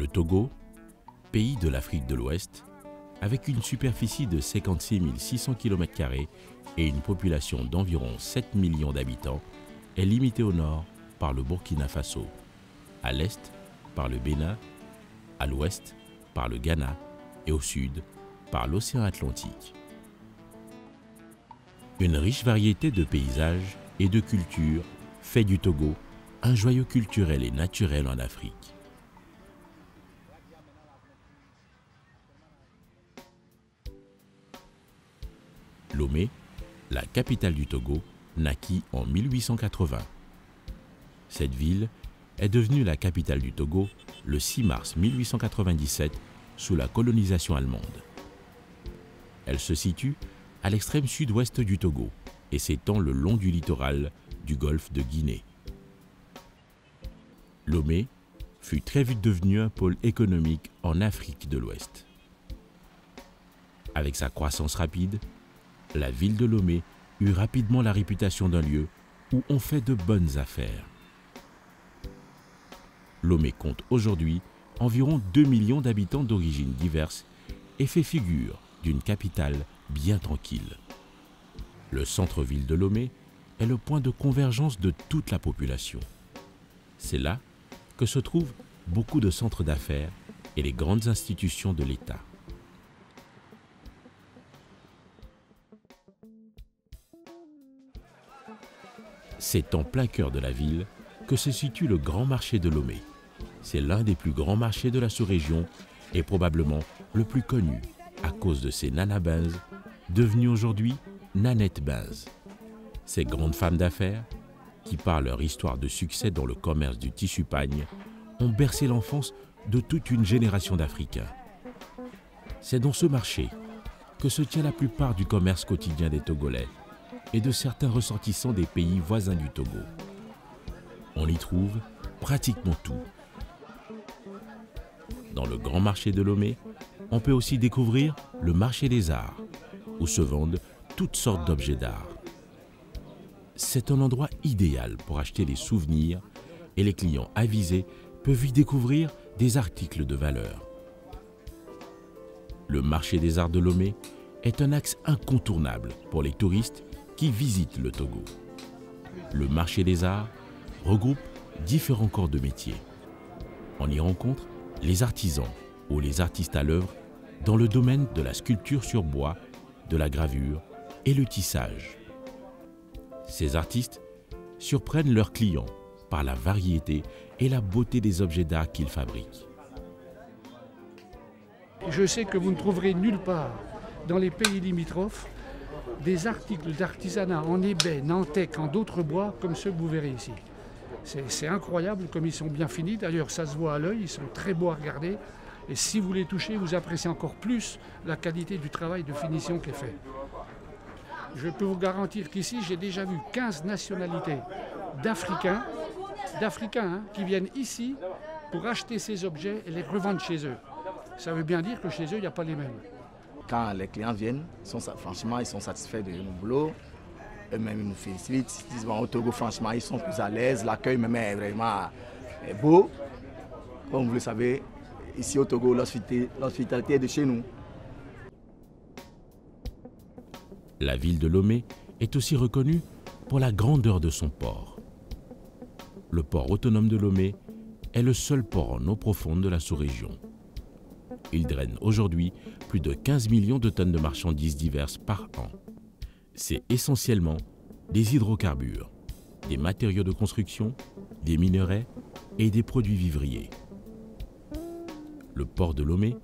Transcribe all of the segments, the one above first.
Le Togo, pays de l'Afrique de l'Ouest, avec une superficie de 56 600 km² et une population d'environ 7 millions d'habitants, est limité au nord par le Burkina Faso, à l'est par le Bénin, à l'ouest par le Ghana et au sud par l'océan Atlantique. Une riche variété de paysages et de cultures fait du Togo un joyau culturel et naturel en Afrique. Lomé, la capitale du Togo, naquit en 1880. Cette ville est devenue la capitale du Togo le 6 mars 1897 sous la colonisation allemande. Elle se situe à l'extrême sud-ouest du Togo et s'étend le long du littoral du golfe de Guinée. Lomé fut très vite devenu un pôle économique en Afrique de l'Ouest. Avec sa croissance rapide, la ville de Lomé eut rapidement la réputation d'un lieu où on fait de bonnes affaires. Lomé compte aujourd'hui environ 2 millions d'habitants d'origines diverses et fait figure d'une capitale bien tranquille. Le centre-ville de Lomé est le point de convergence de toute la population. C'est là que se trouvent beaucoup de centres d'affaires et les grandes institutions de l'État. C'est en plein cœur de la ville que se situe le Grand Marché de Lomé. C'est l'un des plus grands marchés de la sous-région et probablement le plus connu à cause de ses Nana Benz, devenues aujourd'hui Nanette Benz. Ces grandes femmes d'affaires, qui par leur histoire de succès dans le commerce du tissu pagne, ont bercé l'enfance de toute une génération d'Africains. C'est dans ce marché que se tient la plupart du commerce quotidien des Togolais et de certains ressortissants des pays voisins du Togo. On y trouve pratiquement tout. Dans le grand marché de Lomé, on peut aussi découvrir le marché des arts, où se vendent toutes sortes d'objets d'art. C'est un endroit idéal pour acheter des souvenirs et les clients avisés peuvent y découvrir des articles de valeur. Le marché des arts de Lomé est un axe incontournable pour les touristes qui visitent le Togo. Le marché des arts regroupe différents corps de métier. On y rencontre les artisans ou les artistes à l'œuvre dans le domaine de la sculpture sur bois, de la gravure et le tissage. Ces artistes surprennent leurs clients par la variété et la beauté des objets d'art qu'ils fabriquent. Je sais que vous ne trouverez nulle part dans les pays limitrophes des articles d'artisanat en ébène, nantais, en d'autres bois comme ceux que vous verrez ici. C'est incroyable comme ils sont bien finis. D'ailleurs, ça se voit à l'œil, ils sont très beaux à regarder. Et si vous les touchez, vous appréciez encore plus la qualité du travail de finition qui est fait. Je peux vous garantir qu'ici, j'ai déjà vu 15 nationalités d'Africains qui viennent ici pour acheter ces objets et les revendre chez eux. Ça veut bien dire que chez eux, il n'y a pas les mêmes. Quand les clients viennent, franchement, ils sont satisfaits de nos boulots. Eux-mêmes, ils nous félicitent. Ils disent, bon, au Togo, franchement, ils sont plus à l'aise. L'accueil même est vraiment beau. Comme vous le savez, ici au Togo, l'hospitalité est de chez nous. La ville de Lomé est aussi reconnue pour la grandeur de son port. Le port autonome de Lomé est le seul port en eau profonde de la sous-région. Il draine aujourd'hui plus de 15 millions de tonnes de marchandises diverses par an. C'est essentiellement des hydrocarbures, des matériaux de construction, des minerais et des produits vivriers. Le port de Lomé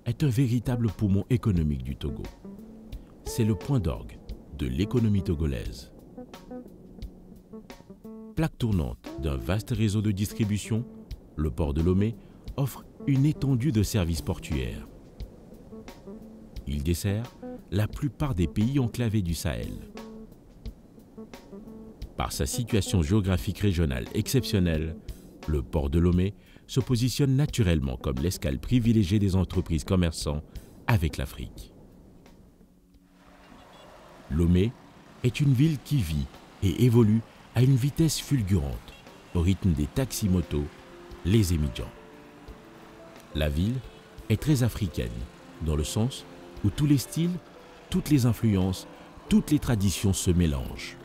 est un véritable poumon économique du Togo. C'est le point d'orgue de l'économie togolaise. Plaque tournante d'un vaste réseau de distribution, le port de Lomé offre une étendue de services portuaires. Il dessert la plupart des pays enclavés du Sahel. Par sa situation géographique régionale exceptionnelle, le port de Lomé se positionne naturellement comme l'escale privilégiée des entreprises commerçants avec l'Afrique. Lomé est une ville qui vit et évolue à une vitesse fulgurante, au rythme des taxis-motos, les émigrants. La ville est très africaine, dans le sens où tous les styles, toutes les influences, toutes les traditions se mélangent.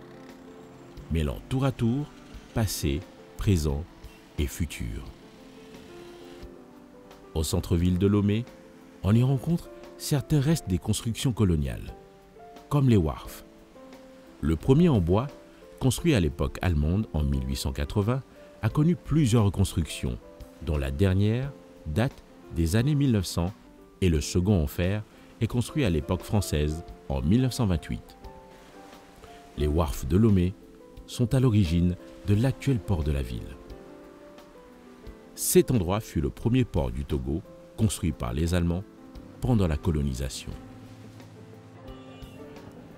Mêlant tour à tour, passé, présent et futur. Au centre-ville de Lomé, on y rencontre certains restes des constructions coloniales, comme les wharfs. Le premier en bois, construit à l'époque allemande en 1880, a connu plusieurs reconstructions, dont la dernière date des années 1900 et le second en fer est construit à l'époque française en 1928. Les wharfs de Lomé sont à l'origine de l'actuel port de la ville. Cet endroit fut le premier port du Togo construit par les Allemands pendant la colonisation.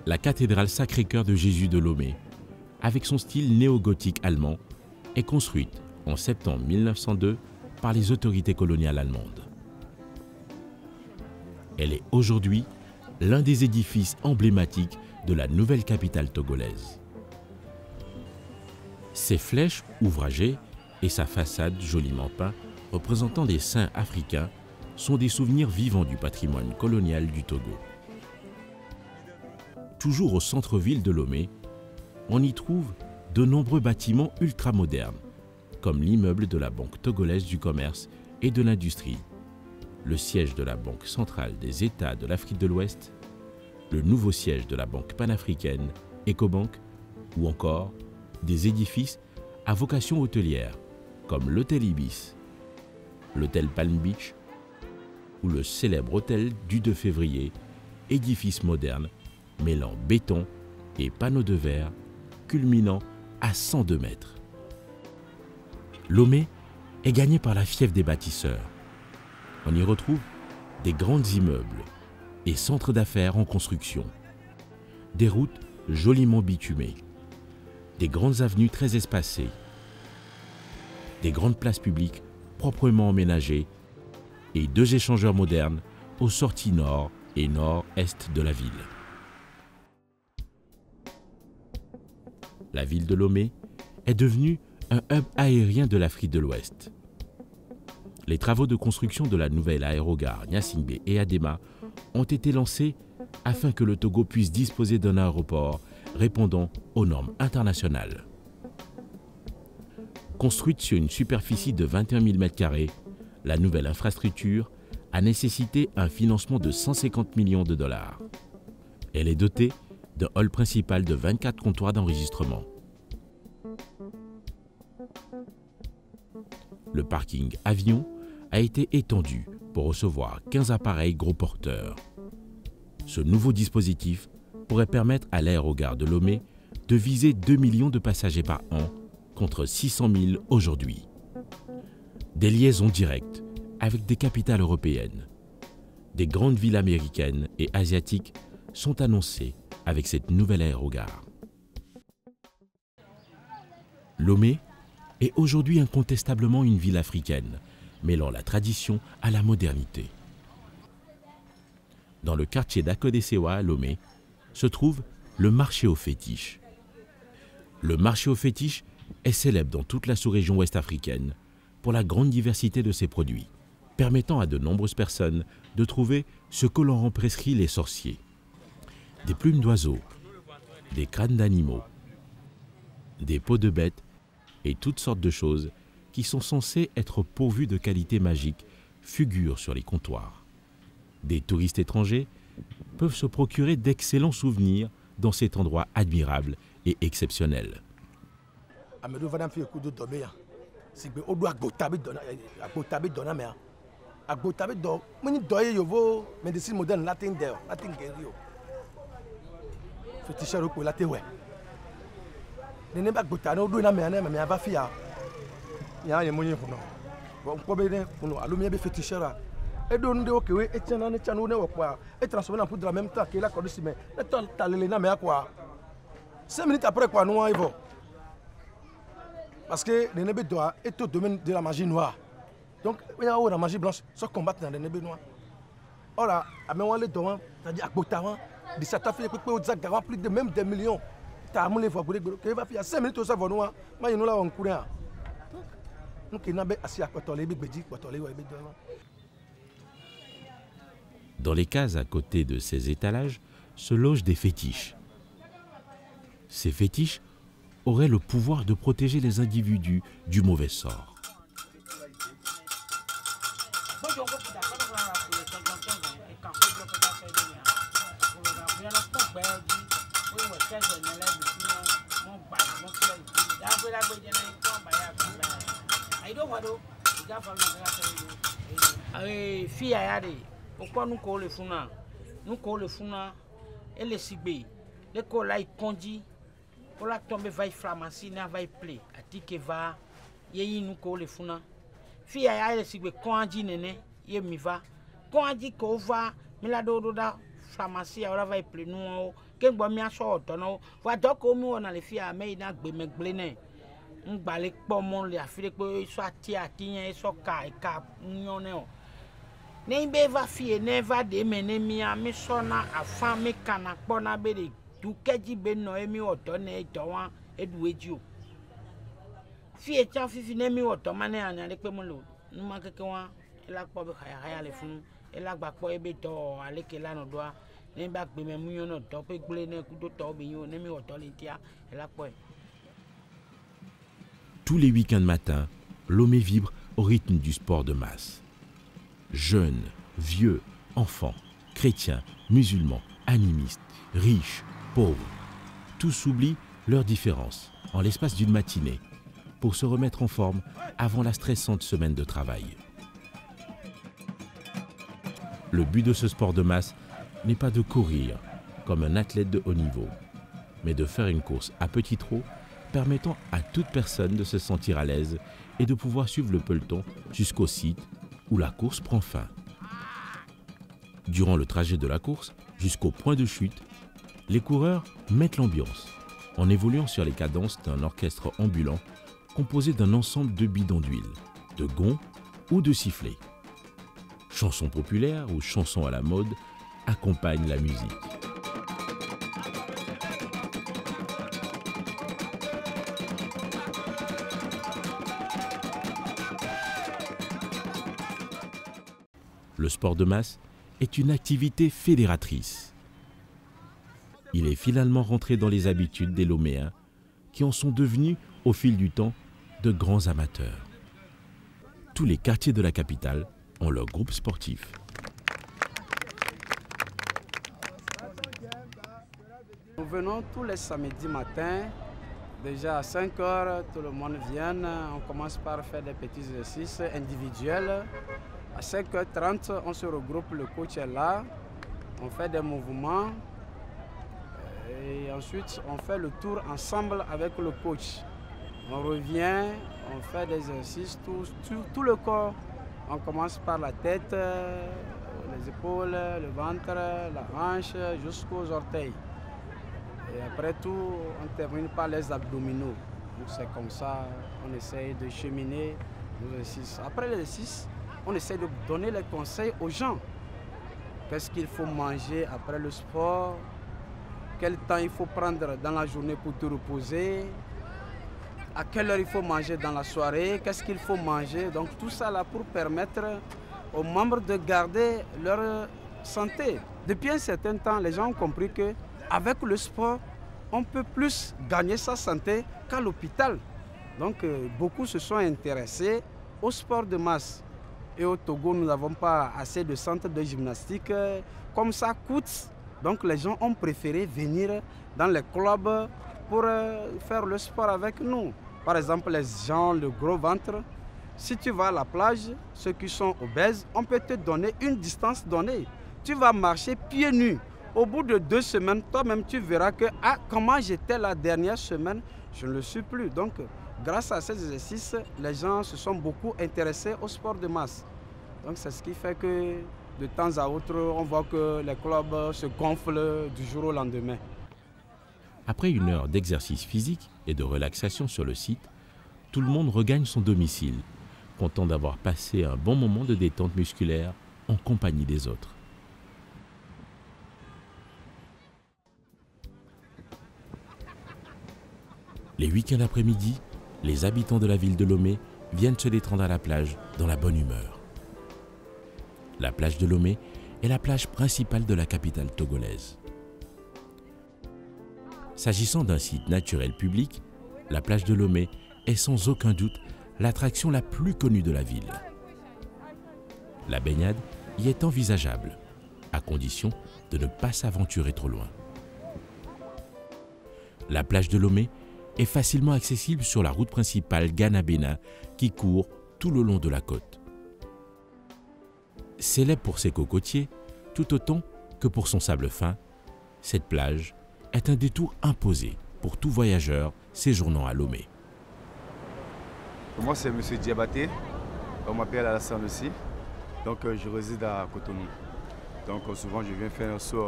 La cathédrale Sacré-Cœur de Jésus de Lomé, avec son style néo-gothique allemand, est construite en septembre 1902 par les autorités coloniales allemandes. Elle est aujourd'hui l'un des édifices emblématiques de la nouvelle capitale togolaise. Ses flèches ouvragées et sa façade joliment peinte représentant des saints africains sont des souvenirs vivants du patrimoine colonial du Togo. Toujours au centre-ville de Lomé, on y trouve de nombreux bâtiments ultramodernes, comme l'immeuble de la Banque togolaise du commerce et de l'industrie, le siège de la Banque centrale des États de l'Afrique de l'Ouest, le nouveau siège de la Banque panafricaine, Ecobank, ou encore des édifices à vocation hôtelière, comme l'hôtel Ibis, l'hôtel Palm Beach ou le célèbre hôtel du 2 février, édifice moderne mêlant béton et panneaux de verre culminant à 102 mètres. Lomé est gagné par la fièvre des bâtisseurs. On y retrouve des grands immeubles et centres d'affaires en construction, des routes joliment bitumées, des grandes avenues très espacées, des grandes places publiques proprement emménagées et 2 échangeurs modernes aux sorties nord et nord-est de la ville. La ville de Lomé est devenue un hub aérien de l'Afrique de l'Ouest. Les travaux de construction de la nouvelle aérogare Gnassingbé et Adema ont été lancés afin que le Togo puisse disposer d'un aéroport répondant aux normes internationales. Construite sur une superficie de 21 000 m², la nouvelle infrastructure a nécessité un financement de 150 millions de dollars. Elle est dotée d'un hall principal de 24 comptoirs d'enregistrement. Le parking avion a été étendu pour recevoir 15 appareils gros porteurs. Ce nouveau dispositif pourrait permettre à l'aérogare de Lomé de viser 2 millions de passagers par an contre 600 000 aujourd'hui. Des liaisons directes avec des capitales européennes, des grandes villes américaines et asiatiques sont annoncées avec cette nouvelle aérogare. Lomé est aujourd'hui incontestablement une ville africaine, mêlant la tradition à la modernité. Dans le quartier d'Akodesewa à Lomé se trouve le marché aux fétiches. Le marché aux fétiches est célèbre dans toute la sous-région ouest africaine pour la grande diversité de ses produits, permettant à de nombreuses personnes de trouver ce que l'on rend prescrit les sorciers. Des plumes d'oiseaux, des crânes d'animaux, des peaux de bêtes et toutes sortes de choses qui sont censées être pourvues de qualités magiques figurent sur les comptoirs. Des touristes étrangers peuvent se procurer d'excellents souvenirs dans cet endroit admirable et exceptionnel. Parce que les nébés doit être au domaine de la magie noire. Donc, il y a la magie blanche, sans combattre dans les nébés noirs. Or, là, c'est-à-dire à des satafis, plus de même des millions. Tu as les voix pour les gros. Il va faire 5 minutes, ça va nous. Mais nous là, on court. Donc, il y a assis à côté, les bébés, Dans les cases à côté de ces étalages se logent des fétiches. Ces fétiches auraient le pouvoir de protéger les individus du mauvais sort. Fille a dit, pourquoi nous collons le funa, et les cibés, les collaï condi, pour la tomber va y flamasser, n'a va y plaire, à tique va, y nous collons le funa. Fille a les cibés, quand dit nene, y mi va, quand dit qu'on va, mais la doda flamasser, alors va y plaire, nous, qu'un bon mien sort, non, va donc au moins on a les filles à mais il n'a que me gléner. On balai pour mon les affaires que soit tia tia soit ka nyone ne be va fie ne va de mene mi ami sona afa me kana pona be de du keji be no emi oto ne towan edu eju fie cha fifi ne mi oto mane anya le pe mo lo numa keke wa ela po be khaya le fun ela gba po ebe to ale ke la no doa ne ba gbe me mu yo no to pe gble ne ku to to be yo ne mi oto le tia ela po. Tous les week-ends matins, Lomé vibre au rythme du sport de masse. Jeunes, vieux, enfants, chrétiens, musulmans, animistes, riches, pauvres, tous oublient leurs différences en l'espace d'une matinée pour se remettre en forme avant la stressante semaine de travail. Le but de ce sport de masse n'est pas de courir comme un athlète de haut niveau, mais de faire une course à petit trot permettant à toute personne de se sentir à l'aise et de pouvoir suivre le peloton jusqu'au site où la course prend fin. Durant le trajet de la course, jusqu'au point de chute, les coureurs mettent l'ambiance en évoluant sur les cadences d'un orchestre ambulant composé d'un ensemble de bidons d'huile, de gonds ou de sifflets. Chansons populaires ou chansons à la mode accompagnent la musique. Le sport de masse est une activité fédératrice. Il est finalement rentré dans les habitudes des Loméens qui en sont devenus, au fil du temps, de grands amateurs. Tous les quartiers de la capitale ont leur groupe sportif. Nous venons tous les samedis matins. Déjà à 5 h, tout le monde vient. On commence par faire des petits exercices individuels. À 5h30, on se regroupe, le coach est là, on fait des mouvements et ensuite on fait le tour ensemble avec le coach. On revient, on fait des exercices, tout le corps. On commence par la tête, les épaules, le ventre, la hanche jusqu'aux orteils. Et après tout, on termine par les abdominaux. Donc c'est comme ça, on essaye de cheminer l'exercice. Après l'exercice, on essaie de donner les conseils aux gens. Qu'est-ce qu'il faut manger après le sport? Quel temps il faut prendre dans la journée pour te reposer? À quelle heure il faut manger dans la soirée? Qu'est-ce qu'il faut manger? Donc tout ça là pour permettre aux membres de garder leur santé. Depuis un certain temps, les gens ont compris qu'avec le sport, on peut plus gagner sa santé qu'à l'hôpital. Donc beaucoup se sont intéressés au sport de masse. Et au Togo, nous n'avons pas assez de centres de gymnastique. Comme ça coûte, donc les gens ont préféré venir dans les clubs pour faire le sport avec nous. Par exemple, les gens, le gros ventre, si tu vas à la plage, ceux qui sont obèses, on peut te donner une distance donnée. Tu vas marcher pieds nus. Au bout de 2 semaines, toi-même, tu verras que comment j'étais la dernière semaine, je ne le suis plus. Donc, grâce à ces exercices, les gens se sont beaucoup intéressés au sport de masse. Donc c'est ce qui fait que de temps à autre, on voit que les clubs se gonflent du jour au lendemain. Après une heure d'exercice physique et de relaxation sur le site, tout le monde regagne son domicile, content d'avoir passé un bon moment de détente musculaire en compagnie des autres. Les week-ends après-midi, les habitants de la ville de Lomé viennent se détendre à la plage dans la bonne humeur. La plage de Lomé est la plage principale de la capitale togolaise. S'agissant d'un site naturel public, la plage de Lomé est sans aucun doute l'attraction la plus connue de la ville. La baignade y est envisageable, à condition de ne pas s'aventurer trop loin. La plage de Lomé est facilement accessible sur la route principale Ghana-Bénin qui court tout le long de la côte. Célèbre pour ses cocotiers, tout autant que pour son sable fin, cette plage est un détour imposé pour tout voyageur séjournant à Lomé. Moi, c'est M. Diabaté, on m'appelle Alassane aussi, donc je réside à Cotonou. Donc souvent je viens faire un saut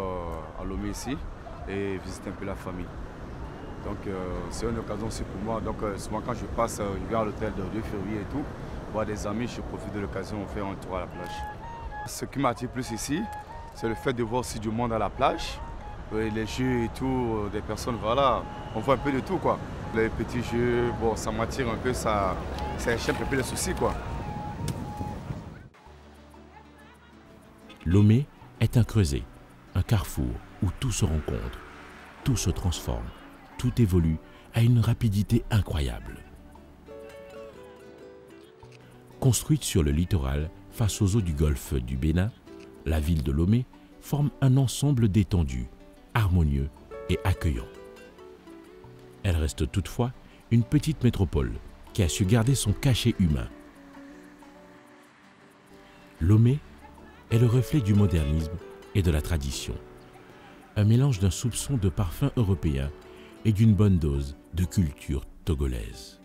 à Lomé ici et visiter un peu la famille. Donc c'est une occasion aussi pour moi, donc souvent quand je passe, je viens à l'hôtel de 2 février et tout, voir des amis, je profite de l'occasion de faire un tour à la plage. Ce qui m'attire plus ici, c'est le fait de voir aussi du monde à la plage. Les jeux et tout, des personnes, voilà, on voit un peu de tout quoi. Les petits jeux, bon, ça m'attire un peu, ça échappe un peu les soucis quoi. Lomé est un creuset, un carrefour où tout se rencontre, tout se transforme, tout évolue à une rapidité incroyable. Construite sur le littoral face aux eaux du golfe du Bénin, la ville de Lomé forme un ensemble détendu, harmonieux et accueillant. Elle reste toutefois une petite métropole qui a su garder son cachet humain. Lomé est le reflet du modernisme et de la tradition, un mélange d'un soupçon de parfum européen et d'une bonne dose de culture togolaise.